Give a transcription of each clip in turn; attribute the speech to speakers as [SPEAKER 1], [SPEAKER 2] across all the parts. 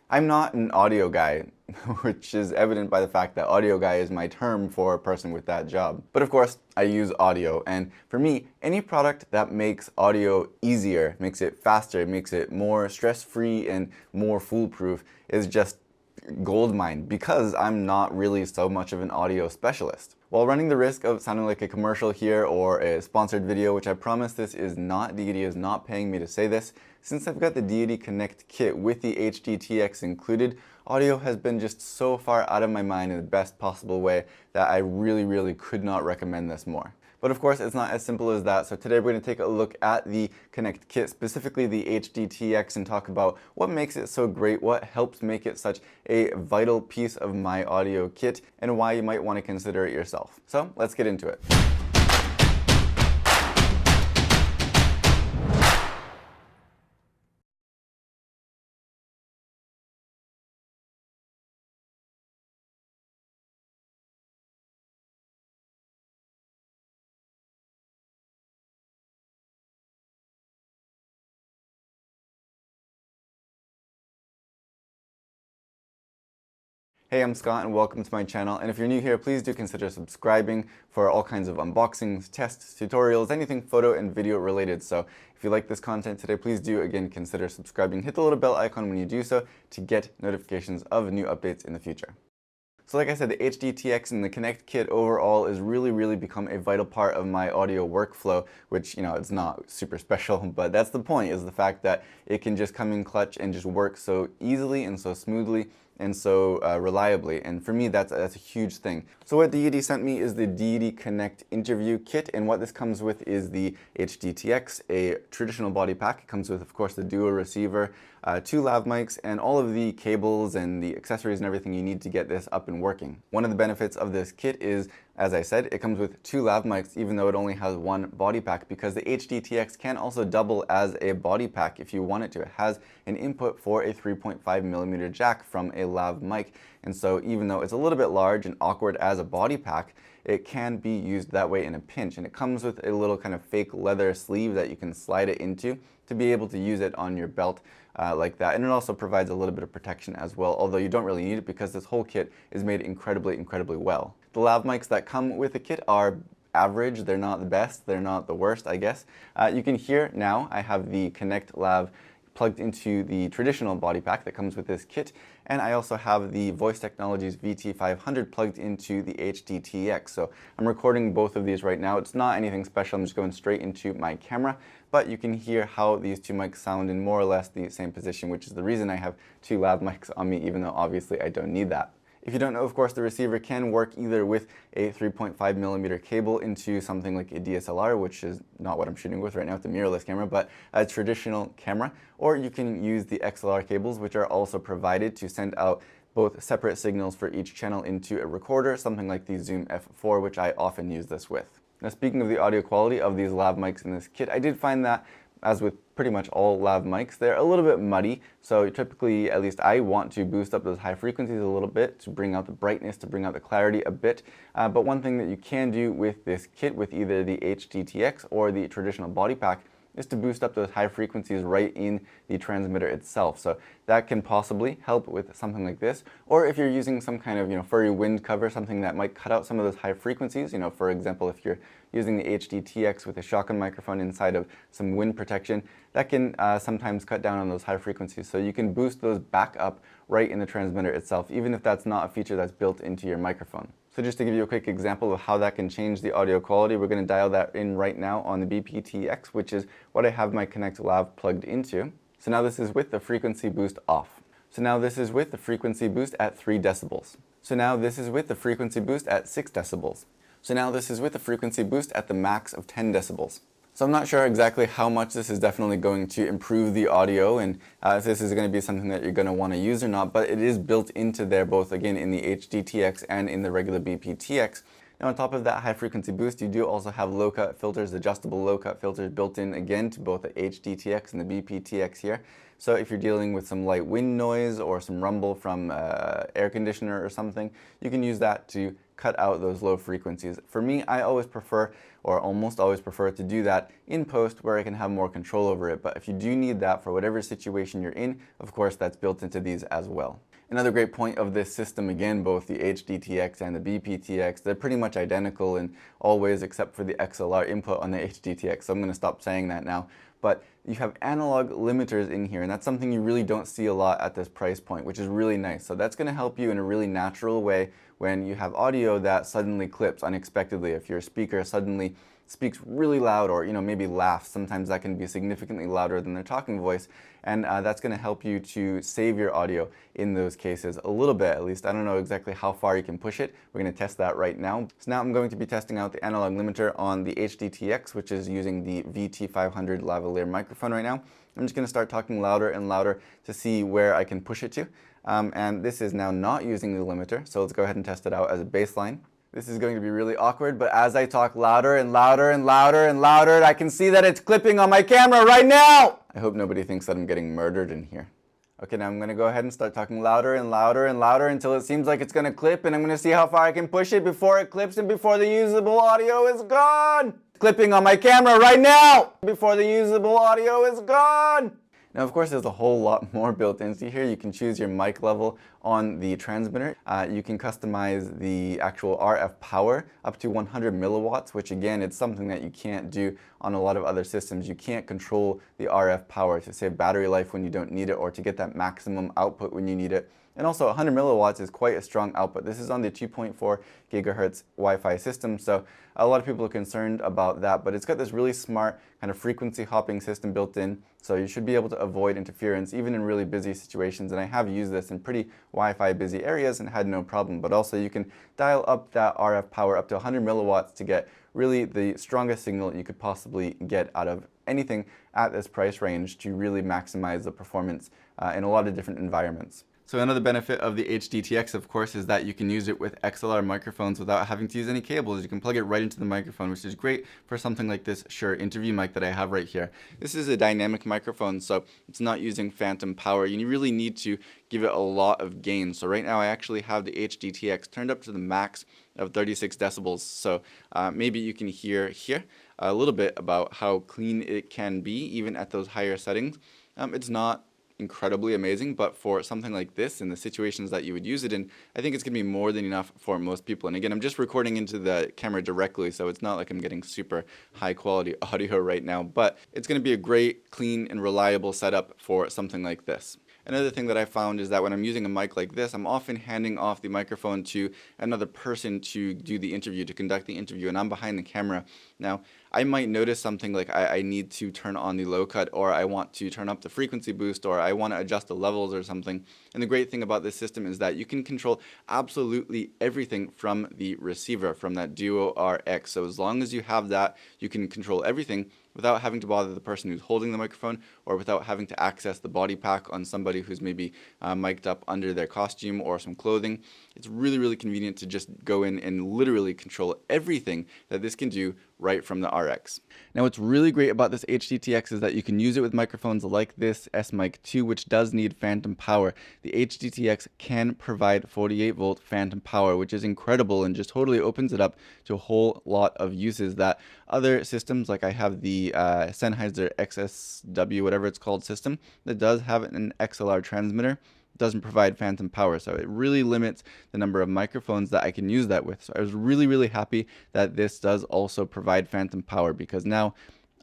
[SPEAKER 1] I'm not an audio guy, which is evident by the fact that audio guy is my term for a person with that job. But of course, I use audio, and for me, any product that makes audio easier, makes it faster, makes it more stress-free and more foolproof is just gold mine because I'm not really so much of an audio specialist. While running the risk of sounding like a commercial here or a sponsored video, which I promise this is not, Deity is not paying me to say this, since I've got the Deity Connect kit with the HDTX included, audio has been just so far out of my mind in the best possible way that I really could not recommend this more. But of course, it's not as simple as that. So today we're going to take a look at the Connect kit, specifically the HDTX, and talk about what makes it so great, what helps make it such a vital piece of my audio kit, and why you might want to consider it yourself. So let's get into it. Hey, I'm Scott and welcome to my channel, and if you're new here, please do consider subscribing for all kinds of unboxings, tests, tutorials, anything photo and video related. So if you like this content today, please do again consider subscribing. Hit the little bell icon when you do so to get notifications of new updates in the future. So like I said, the HDTX and the Connect kit overall is really become a vital part of my audio workflow, which, you know, it's not super special, but that's the point, is the fact that it can just come in clutch and just work so easily and so smoothly and so reliably. And for me, that's a huge thing. So what Deity sent me is the Deity Connect interview kit, and what this comes with is the HDTX, a traditional body pack. It comes with, of course, the dual receiver, 2 lav mics, and all of the cables and the accessories and everything you need to get this up and working. One of the benefits of this kit is, as I said, it comes with 2 lav mics even though it only has 1 body pack, because the HDTX can also double as a body pack if you want it to. It has an input for a 3.5mm jack from a lav mic, and so even though it's a little bit large and awkward as a body pack, it can be used that way in a pinch. And it comes with a little kind of fake leather sleeve that you can slide it into to be able to use it on your belt like that. And it also provides a little bit of protection as well, although you don't really need it because this whole kit is made incredibly well. The lav mics that come with the kit are average. They're not the best, they're not the worst, I guess. You can hear now I have the Connect lav plugged into the traditional body pack that comes with this kit, and I also have the Voice Technologies VT500 plugged into the HDTX. So I'm recording both of these right now. It's not anything special, I'm just going straight into my camera, but you can hear how these two mics sound in more or less the same position, which is the reason I have 2 lav mics on me, even though obviously I don't need that. If you don't know, of course, the receiver can work either with a 3.5mm cable into something like a DSLR, which is not what I'm shooting with right now, it's a mirrorless camera, but a traditional camera, or you can use the XLR cables, which are also provided to send out both separate signals for each channel into a recorder, something like the Zoom F4, which I often use this with. Now, speaking of the audio quality of these lav mics in this kit, I did find that, as with pretty much all lav mics, they're a little bit muddy. So typically, at least I want to boost up those high frequencies a little bit to bring out the brightness, to bring out the clarity a bit. But one thing that you can do with this kit, with either the HDTX or the traditional body pack, is to boost up those high frequencies right in the transmitter itself. So that can possibly help with something like this. Or if you're using some kind of, furry wind cover, something that might cut out some of those high frequencies, for example, if you're using the HDTX with a shotgun microphone inside of some wind protection, that can sometimes cut down on those high frequencies. So you can boost those back up right in the transmitter itself, even if that's not a feature that's built into your microphone. So just to give you a quick example of how that can change the audio quality, we're going to dial that in right now on the BPTX, which is what I have my Connect Lav plugged into. So now this is with the frequency boost off. So now this is with the frequency boost at 3 decibels. So now this is with the frequency boost at 6 decibels. So now this is with the frequency boost at the max of 10 decibels. So I'm not sure exactly how much this is definitely going to improve the audio and if this is going to be something that you're going to want to use or not, but it is built into there both, again, in the HDTX and in the regular BPTX. Now on top of that high frequency boost, you do also have low cut filters, adjustable low cut filters built in again to both the HDTX and the BPTX here. So if you're dealing with some light wind noise or some rumble from air conditioner or something, you can use that to cut out those low frequencies. For me, I always prefer, or almost always prefer, to do that in post where I can have more control over it. But if you do need that for whatever situation you're in, of course that's built into these as well. Another great point of this system, again, both the HDTX and the BPTX, they're pretty much identical in all ways except for the XLR input on the HDTX, so I'm going to stop saying that now. But you have analog limiters in here, and that's something you really don't see a lot at this price point, which is really nice. So that's going to help you in a really natural way when you have audio that suddenly clips unexpectedly. If your speaker suddenly speaks really loud, or maybe laughs, sometimes that can be significantly louder than their talking voice, and that's going to help you to save your audio in those cases a little bit, at least. I don't know exactly how far you can push it. We're going to test that right now. So now I'm going to be testing out the analog limiter on the HDTX, which is using the VT500 lavalier microphone right now. I'm just going to start talking louder and louder to see where I can push it to. And this is now not using the limiter, so let's go ahead and test it out as a baseline. This is going to be really awkward, but as I talk louder and louder and louder and louder, I can see that it's clipping on my camera right now! I hope nobody thinks that I'm getting murdered in here. Okay, now I'm going to go ahead and start talking louder and louder and louder until it seems like it's going to clip, and I'm going to see how far I can push it before it clips and before the usable audio is gone! It's clipping on my camera right now! Before the usable audio is gone! Now, of course, there's a whole lot more built into here. You can choose your mic level on the transmitter. You can customize the actual RF power up to 100 milliwatts, which again, it's something that you can't do on a lot of other systems. You can't control the RF power to save battery life when you don't need it, or to get that maximum output when you need it. And also 100 milliwatts is quite a strong output. This is on the 2.4 gigahertz Wi-Fi system, so a lot of people are concerned about that, but it's got this really smart kind of frequency hopping system built in, so you should be able to avoid interference even in really busy situations. And I have used this in pretty Wi-Fi busy areas and had no problem. But also you can dial up that RF power up to 100 milliwatts to get really the strongest signal you could possibly get out of anything at this price range to really maximize the performance in a lot of different environments. So another benefit of the HDTX, of course, is that you can use it with XLR microphones without having to use any cables. You can plug it right into the microphone, which is great for something like this Shure interview mic that I have right here. This is a dynamic microphone, so it's not using phantom power. You really need to give it a lot of gain. So right now I actually have the HDTX turned up to the max of 36 decibels. So maybe you can hear here a little bit about how clean it can be, even at those higher settings. It's not incredibly amazing, but for something like this and the situations that you would use it in, I think it's going to be more than enough for most people. And again, I'm just recording into the camera directly, so it's not like I'm getting super high quality audio right now, but it's going to be a great, clean, and reliable setup for something like this. Another thing that I found is that when I'm using a mic like this, I'm often handing off the microphone to another person to do the interview, to conduct the interview, and I'm behind the camera. Now, I might notice something like I need to turn on the low cut, or I want to turn up the frequency boost, or I want to adjust the levels or something. And the great thing about this system is that you can control absolutely everything from the receiver, from that Duo RX. So as long as you have that, you can control everything without having to bother the person who's holding the microphone, or without having to access the body pack on somebody who's maybe mic'd up under their costume or some clothing. It's really, really convenient to just go in and literally control everything that this can do right from the RX. Now, what's really great about this HDTX is that you can use it with microphones like this S-Mic 2, which does need phantom power. The HDTX can provide 48 volt phantom power, which is incredible and just totally opens it up to a whole lot of uses that other systems, like I have the Sennheiser XSW, whatever it's called, system that does have an XLR transmitter, doesn't provide phantom power. So it really limits the number of microphones that I can use that with. So I was really, really happy that this does also provide phantom power, because now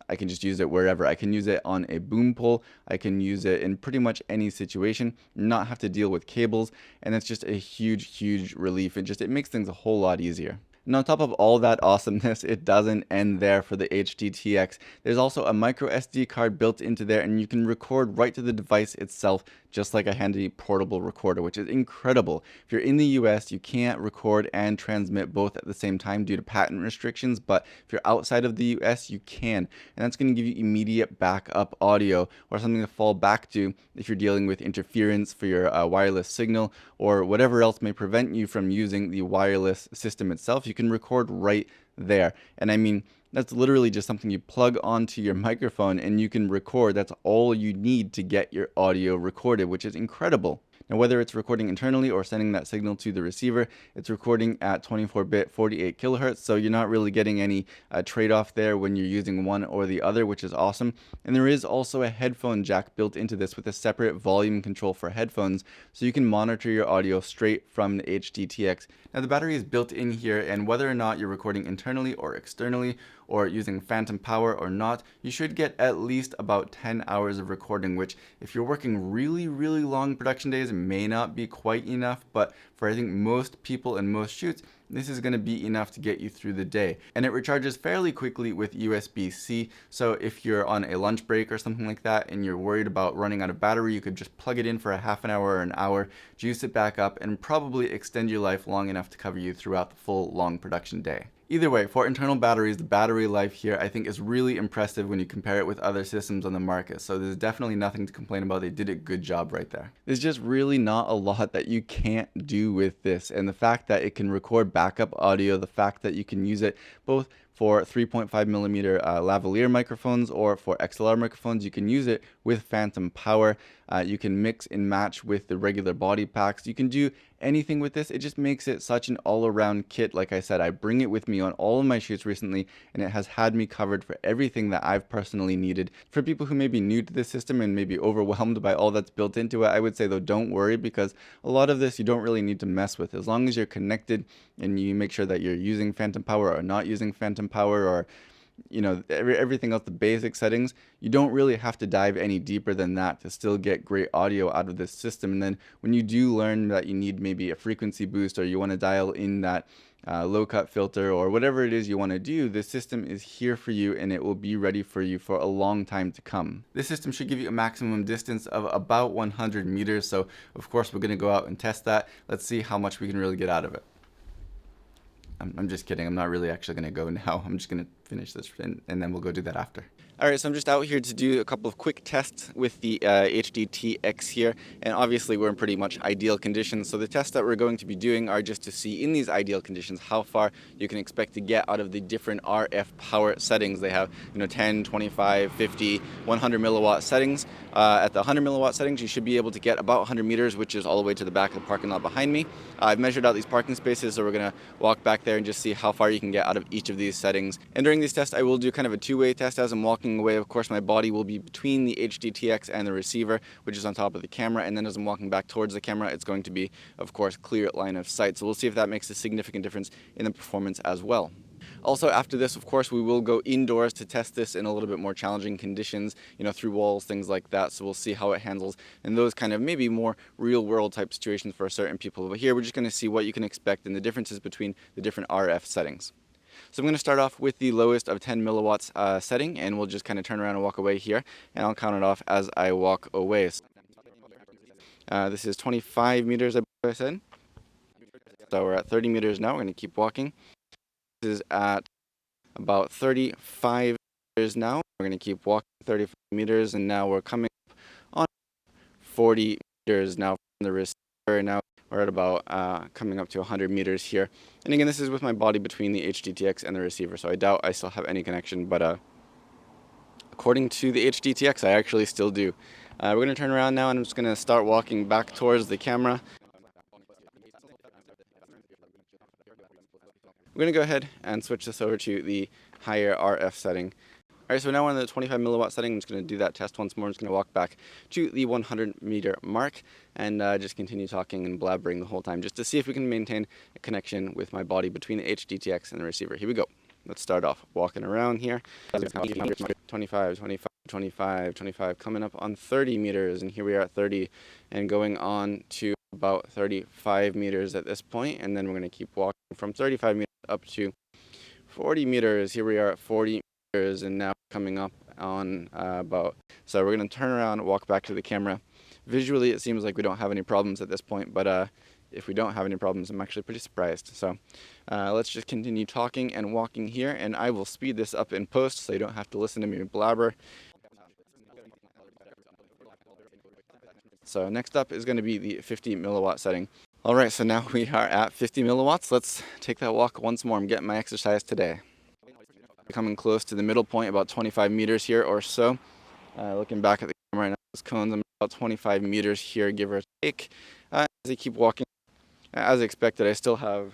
[SPEAKER 1] I can just use it wherever. I can use it on a boom pole. I can use it in pretty much any situation, not have to deal with cables. And it's just a huge, huge relief. It makes things a whole lot easier. And on top of all that awesomeness, it doesn't end there for the HDTX. There's also a micro SD card built into there, and you can record right to the device itself, just like a handy portable recorder, which is incredible. If you're in the US, you can't record and transmit both at the same time due to patent restrictions, but if you're outside of the US, you can. And that's going to give you immediate backup audio, or something to fall back to if you're dealing with interference for your wireless signal, or whatever else may prevent you from using the wireless system itself. You you can record right there. And I mean, that's literally just something you plug onto your microphone and you can record. That's all you need to get your audio recorded, which is incredible. Now, whether it's recording internally or sending that signal to the receiver, it's recording at 24-bit 48 kilohertz, so you're not really getting any trade-off there when you're using one or the other, which is awesome. And there is also a headphone jack built into this with a separate volume control for headphones, so you can monitor your audio straight from the HDTX. Now, the battery is built in here, and whether or not you're recording internally or externally, or using phantom power or not, you should get at least about 10 hours of recording, which if you're working really long production days may not be quite enough, but for I think most people and most shoots, this is going to be enough to get you through the day. And it recharges fairly quickly with USB-C, so if you're on a lunch break or something like that and you're worried about running out of battery, you could just plug it in for a half an hour or an hour, juice it back up, and probably extend your life long enough to cover you throughout the full long production day. Either way, for internal batteries, the battery life here I think is really impressive when you compare it with other systems on the market. So there's definitely nothing to complain about. They did a good job right there. There's just really not a lot that you can't do with this. And the fact that it can record backup audio, the fact that you can use it both for 3.5mm lavalier microphones or for XLR microphones, you can use it with phantom power. You can mix and match with the regular body packs. You can do anything with this. It just makes it such an all-around kit. Like I said, I bring it with me on all of my shoots recently, and it has had me covered for everything that I've personally needed. For people who may be new to this system and may be overwhelmed by all that's built into it, I would say though, don't worry, because a lot of this you don't really need to mess with. As long as you're connected and you make sure that you're using phantom power or not using phantom power, or you know, everything else, the basic settings, you don't really have to dive any deeper than that to still get great audio out of this system. And then when you do learn that you need maybe a frequency boost, or you want to dial in that low cut filter, or whatever it is you want to do, this system is here for you and it will be ready for you for a long time to come. This system should give you a maximum distance of about 100 meters. So of course we're going to go out and test that. Let's see how much we can really get out of it. I'm just kidding. I'm not really actually going to go now. I'm just going to finish this and then we'll go do that after. Alright, so I'm just out here to do a couple of quick tests with the HDTX here, and obviously we're in pretty much ideal conditions, so the tests that we're going to be doing are just to see in these ideal conditions how far you can expect to get out of the different RF power settings. They have 10, 25, 50, 100 milliwatt settings. At the 100 milliwatt settings you should be able to get about 100 meters, which is all the way to the back of the parking lot behind me. I've measured out these parking spaces, so we're going to walk back there and just see how far you can get out of each of these settings. And during these tests I will do kind of a two-way test as I'm walking away. Of course, my body will be between the HDTX and the receiver, which is on top of the camera, and then as I'm walking back towards the camera, it's going to be, of course, clear line of sight. So we'll see if that makes a significant difference in the performance as well. Also, after this, of course, we will go indoors to test this in a little bit more challenging conditions, through walls, things like that. So we'll see how it handles in those kind of maybe more real world type situations for certain people. But here we're just going to see what you can expect and the differences between the different RF settings. So I'm going to start off with the lowest of 10 milliwatts setting, and we'll just kind of turn around and walk away here, and I'll count it off as I walk away. This is 25 meters, I said. So we're at 30 meters now. We're going to keep walking. This is at about 35 meters now. We're going to keep walking 35 meters, and now we're coming up on 40 meters now from the receiver. Now we're at about coming up to 100 meters here. And again, this is with my body between the HDTX and the receiver, so I doubt I still have any connection, but according to the HDTX, I actually still do. We're going to turn around now, and I'm just going to start walking back towards the camera. We're going to go ahead and switch this over to the higher RF setting. Alright, so now we're on the 25 milliwatt setting. I'm just going to do that test once more. I'm just going to walk back to the 100 meter mark and just continue talking and blabbering the whole time, just to see if we can maintain a connection with my body between the HDTX and the receiver. Here we go. Let's start off walking around here. 25, 25, 25, 25, coming up on 30 meters, and here we are at 30 and going on to about 35 meters at this point, and then we're going to keep walking from 35 meters up to 40 meters. Here we are at 40 meters, and now coming up on so we're going to turn around and walk back to the camera. Visually it seems like we don't have any problems at this point, but if we don't have any problems, I'm actually pretty surprised. So let's just continue talking and walking here, and I will speed this up in post so you don't have to listen to me blabber. So next up is going to be the 50 milliwatt setting. All right, so now we are at 50 milliwatts. Let's take that walk once more. I'm getting my exercise today. Coming close to the middle point, about 25 meters here or so. Looking back at the camera right now, those cones, I'm about 25 meters here, give or take. As I keep walking, as expected, I still have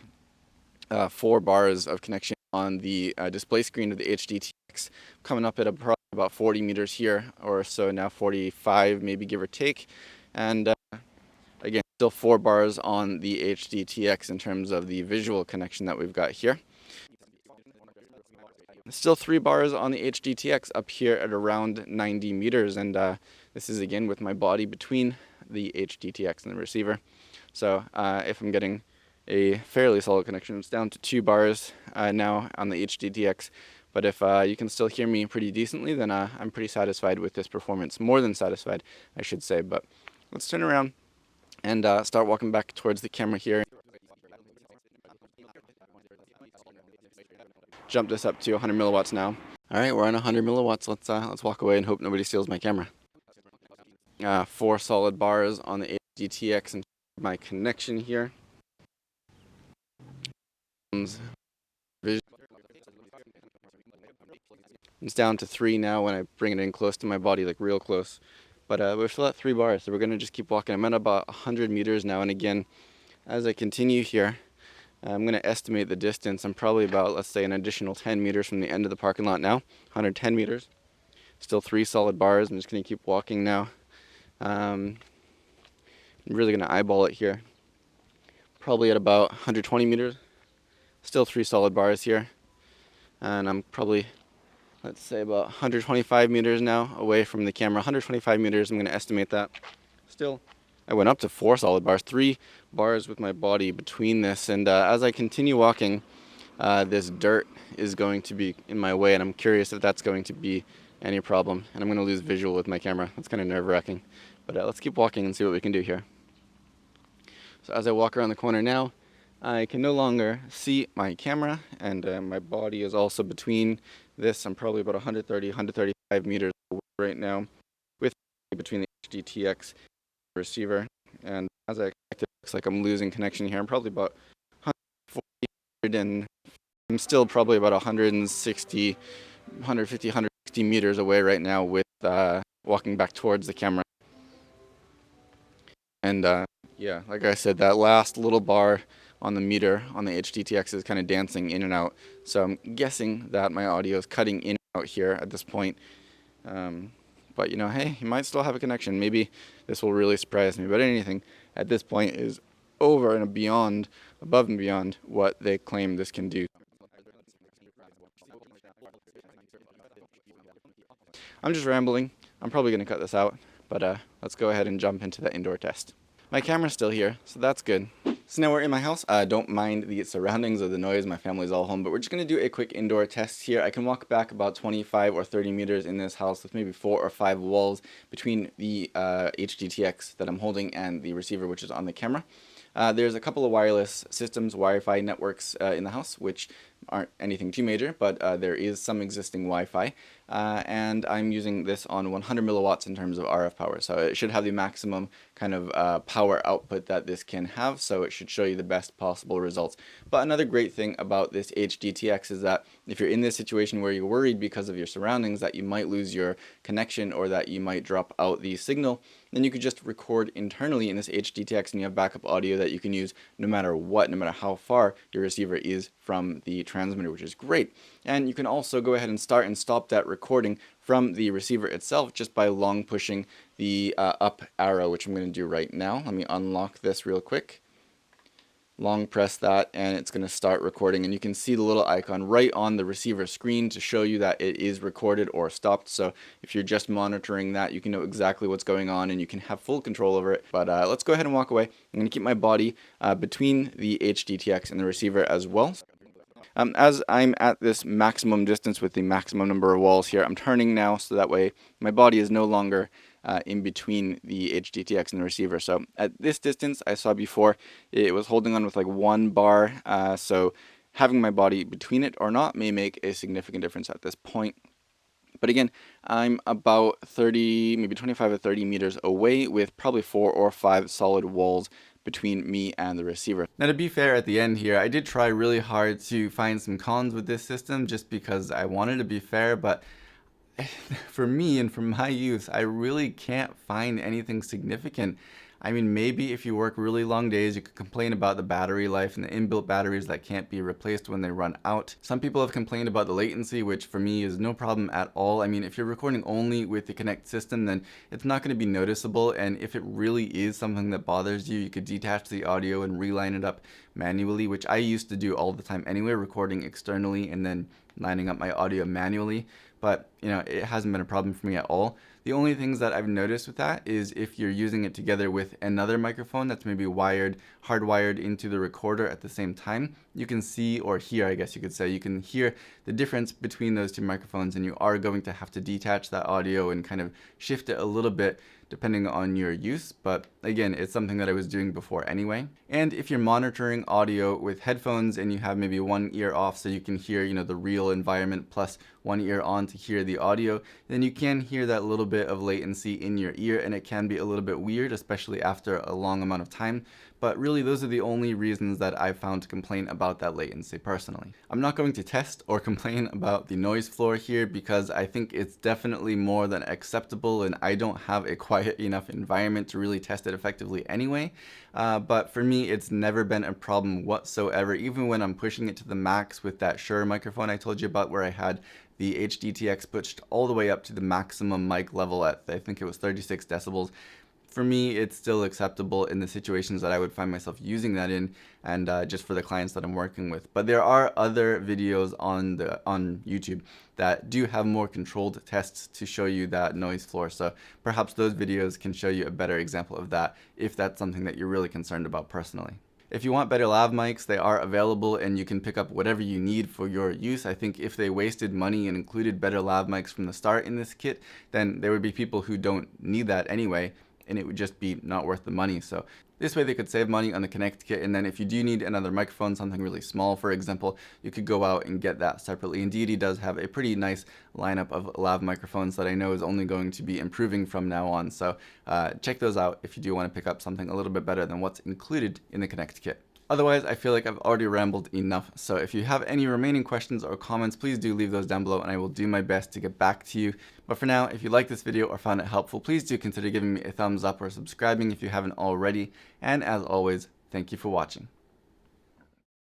[SPEAKER 1] 4 bars of connection on the display screen of the HDTX, coming up at about 40 meters here or so now, 45 maybe, give or take. And again, still 4 bars on the HDTX in terms of the visual connection that we've got here. Still 3 bars on the HDTX up here at around 90 meters, and this is again with my body between the HDTX and the receiver. So if I'm getting a fairly solid connection, it's down to 2 bars now on the HDTX. But if you can still hear me pretty decently, then I'm pretty satisfied with this performance. More than satisfied, I should say. But let's turn around and start walking back towards the camera here. Jump this up to 100 milliwatts now. All right, we're on 100 milliwatts. Let's walk away and hope nobody steals my camera. 4 solid bars on the HDTX and my connection here. It's down to 3 now when I bring it in close to my body, like real close. But we're still at 3 bars, so we're going to just keep walking. I'm at about 100 meters now, and again, as I continue here, I'm going to estimate the distance. I'm probably about, let's say, an additional 10 meters from the end of the parking lot now. 110 meters. Still 3 solid bars. I'm just going to keep walking now. I'm really going to eyeball it here. Probably at about 120 meters. Still 3 solid bars here. And I'm probably, let's say, about 125 meters now away from the camera. 125 meters, I'm going to estimate that. Still, I went up to 4 solid bars, 3 bars with my body between this. And as I continue walking, this dirt is going to be in my way, and I'm curious if that's going to be any problem. And I'm going to lose visual with my camera. That's kind of nerve-wracking. But let's keep walking and see what we can do here. So as I walk around the corner now, I can no longer see my camera, and my body is also between this. I'm probably about 130, 135 meters away right now, with between the HDTX receiver. And as I expected, it looks like I'm losing connection here. I'm probably about 140, and I'm still probably about 160, 150, 160 meters away right now with walking back towards the camera. And yeah, like I said, that last little bar on the meter on the HDTX is kind of dancing in and out. So I'm guessing that my audio is cutting in and out here at this point. But you know, hey, you might still have a connection. Maybe this will really surprise me. But anything at this point is over and beyond, above and beyond what they claim this can do. I'm just rambling. I'm probably going to cut this out. But let's go ahead and jump into the indoor test. My camera's still here, so that's good. So now we're in my house. Don't mind the surroundings or the noise. My family's all home, but we're just going to do a quick indoor test here. I can walk back about 25 or 30 meters in this house with maybe 4 or 5 walls between the HDTX that I'm holding and the receiver, which is on the camera. There's a couple of wireless systems, Wi-Fi networks in the house, which aren't anything too major, but there is some existing Wi-Fi. And I'm using this on 100 milliwatts in terms of RF power. So it should have the maximum kind of power output that this can have, so it should show you the best possible results. But another great thing about this HDTX is that if you're in this situation where you're worried because of your surroundings that you might lose your connection or that you might drop out the signal, then you could just record internally in this HDTX and you have backup audio that you can use no matter what, no matter how far your receiver is from the transmitter, which is great. And you can also go ahead and start and stop that recording from the receiver itself just by long pushing the up arrow, which I'm going to do right now. Let me unlock this real quick. Long press that and it's going to start recording, and you can see the little icon right on the receiver screen to show you that it is recorded or stopped. So if you're just monitoring that, you can know exactly what's going on and you can have full control over it. But let's go ahead and walk away. I'm going to keep my body between the HDTX and the receiver as well. As I'm at this maximum distance with the maximum number of walls here, I'm turning now so that way my body is no longer in between the HDTX and the receiver. So at this distance, I saw before, it was holding on with like 1 bar. So having my body between it or not may make a significant difference at this point. But again, I'm about 30, maybe 25 or 30 meters away with probably 4 or 5 solid walls between me and the receiver. Now, to be fair, at the end here, I did try really hard to find some cons with this system just because I wanted to be fair, but for me and for my use, I really can't find anything significant. I mean, maybe if you work really long days, you could complain about the battery life and the inbuilt batteries that can't be replaced when they run out. Some people have complained about the latency, which for me is no problem at all. I mean, if you're recording only with the Connect system, then it's not going to be noticeable. And if it really is something that bothers you, you could detach the audio and reline it up manually, which I used to do all the time anyway, recording externally and then lining up my audio manually. But, it hasn't been a problem for me at all. The only things that I've noticed with that is if you're using it together with another microphone that's maybe hardwired into the recorder at the same time, you can see, or hear, I guess you could say, you can hear the difference between those two microphones, and you are going to have to detach that audio and kind of shift it a little bit depending on your use. But again, it's something that I was doing before anyway. And if you're monitoring audio with headphones and you have maybe one ear off so you can hear, the real environment plus one ear on to hear the audio, then you can hear that little bit of latency in your ear, and it can be a little bit weird, especially after a long amount of time. But really, those are the only reasons that I've found to complain about that latency personally. I'm not going to test or complain about the noise floor here because I think it's definitely more than acceptable, and I don't have a quiet enough environment to really test it effectively anyway. But for me, it's never been a problem whatsoever, even when I'm pushing it to the max with that Shure microphone I told you about, where I had the HDTX pushed all the way up to the maximum mic level at, I think it was 36 decibels. For me, it's still acceptable in the situations that I would find myself using that in, and just for the clients that I'm working with. But there are other videos on YouTube that do have more controlled tests to show you that noise floor. So perhaps those videos can show you a better example of that if that's something that you're really concerned about personally. If you want better lav mics, they are available and you can pick up whatever you need for your use. I think if they wasted money and included better lav mics from the start in this kit, then there would be people who don't need that anyway, and it would just be not worth the money. So this way they could save money on the Connect kit, and then if you do need another microphone, something really small, for example, you could go out and get that separately. And Deity does have a pretty nice lineup of lav microphones that I know is only going to be improving from now on. So check those out if you do want to pick up something a little bit better than what's included in the Connect kit. Otherwise, I feel like I've already rambled enough, so if you have any remaining questions or comments, please do leave those down below and I will do my best to get back to you. But for now, if you liked this video or found it helpful, please do consider giving me a thumbs up or subscribing if you haven't already. And as always, thank you for watching.